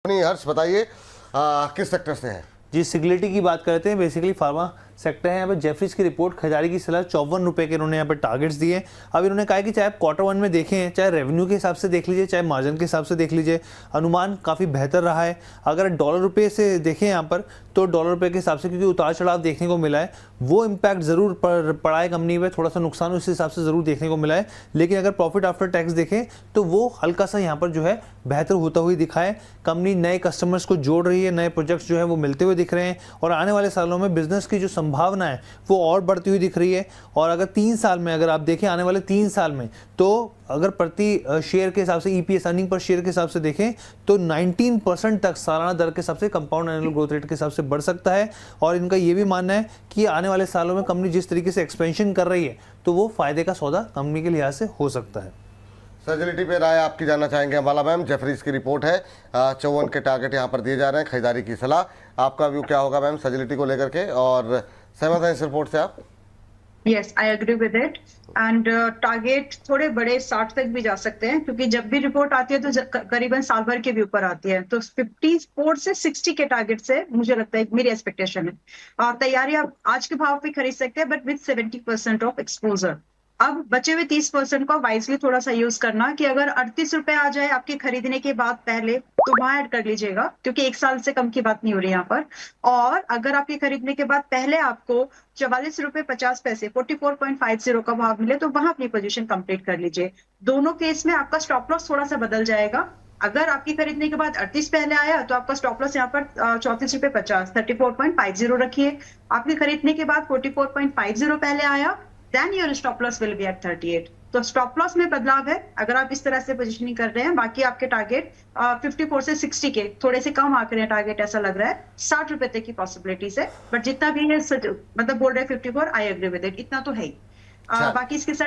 हर्ष बताइए किस सेक्टर से है? जी, सिग्लिटी की बात करते हैं। बेसिकली फार्मा सेक्टर है। यहाँ पर जेफरीज की रिपोर्ट खरीदारी की सलाह 54 रुपये के इन्होंने यहाँ पर टारगेट्स दिए। अब इन्होंने कहा कि चाहे आप क्वार्टर 1 में देखें, चाहे रेवेन्यू के हिसाब से देख लीजिए, चाहे मार्जिन के हिसाब से देख लीजिए, अनुमान काफ़ी बेहतर रहा है। अगर डॉलर रुपये से देखें यहाँ पर, तो डॉलर रुपये के हिसाब से क्योंकि उतार चढ़ाव देखने को मिला है, वो इम्पैक्ट ज़रूर पड़ा है कंपनी में, थोड़ा सा नुकसान उस हिसाब से ज़रूर देखने को मिला है। लेकिन अगर प्रॉफिट आफ्टर टैक्स देखें तो वो हल्का सा यहाँ पर जो है बेहतर होता हुआ दिखा है। कंपनी नए कस्टमर्स को जोड़ रही है, नए प्रोजेक्ट्स जो है वो मिलते हुए दिख रहे हैं और आने वाले सालों में बिजनेस की जो संभावना है वो और बढ़ती हुई दिख रही है। और अगर 3 साल में अगर आप देखें, आने वाले 3 साल में, तो अगर प्रति शेयर के हिसाब से ईपीएस अर्निंग पर शेयर के हिसाब से देखें तो 19% तक सालाना दर के हिसाब से कंपाउंड एनुअल ग्रोथ रेट के हिसाब से बढ़ सकता है। और इनका ये भी मानना है कि आने वाले सालों में कंपनी जिस तरीके से एक्सपेंशन कर रही है तो वो फायदे का सौदा कंपनी के लिहाज से हो सकता है। सजिलिटी पे राय आपकी जानना चाहेंगे अंबाला मैम। जेफरीज की रिपोर्ट है, 54 के टारगेट यहाँ पर दिए जा रहे हैं, खरीदारी की सलाह। आपका व्यू क्या होगा मैम सजिलिटी को लेकर के, और सहमत हैं इस रिपोर्ट से आप? Yes, I agree with it. And target थोड़े बड़े 60 तक भी जा सकते हैं, क्योंकि जब भी रिपोर्ट आती है तो करीबन साल भर के भी ऊपर आती है। तो 54 से 60 के टारगेट से मुझे लगता है, मेरी एक्सपेक्टेशन है। और तैयारी आप आज के भाव पे खरीद सकते हैं, बट विद 70% ऑफ एक्सपोजर। अब बचे हुए 30% को वाइजली थोड़ा सा यूज करना, कि अगर 38 रुपए आ जाए आपके खरीदने के बाद पहले, तो वहां ऐड कर लीजिएगा, क्योंकि 1 साल से कम की बात नहीं हो रही यहाँ पर। और अगर आपके खरीदने के बाद पहले आपको 44 रुपए 50 पैसे 44.50 का भाव मिले, तो वहां अपनी पोजीशन कंप्लीट कर लीजिए। दोनों केस में आपका स्टॉप लॉस थोड़ा सा बदल जाएगा। अगर आपके खरीदने के बाद 38 पहले आया, तो आपका स्टॉप लॉस यहाँ पर 34 रुपए 50 34.50 रखिए। आपके खरीदने के बाद 44.50 पहले आया, then your stop loss will be at 38। तो स्टॉप लॉस में बदलाव है अगर आप इस तरह से पोजीशनिंग कर रहे हैं। बाकी आपके टारगेट 54 से 60 के थोड़े से कम आंक रहे हैं टारगेट, ऐसा लग रहा है 60 रुपए तक की पॉसिबिलिटीज है। बट जितना भी है, मतलब बोल रहे हैं 54, आई एग्री विद इट, इतना तो है ही। बाकी इसके साथ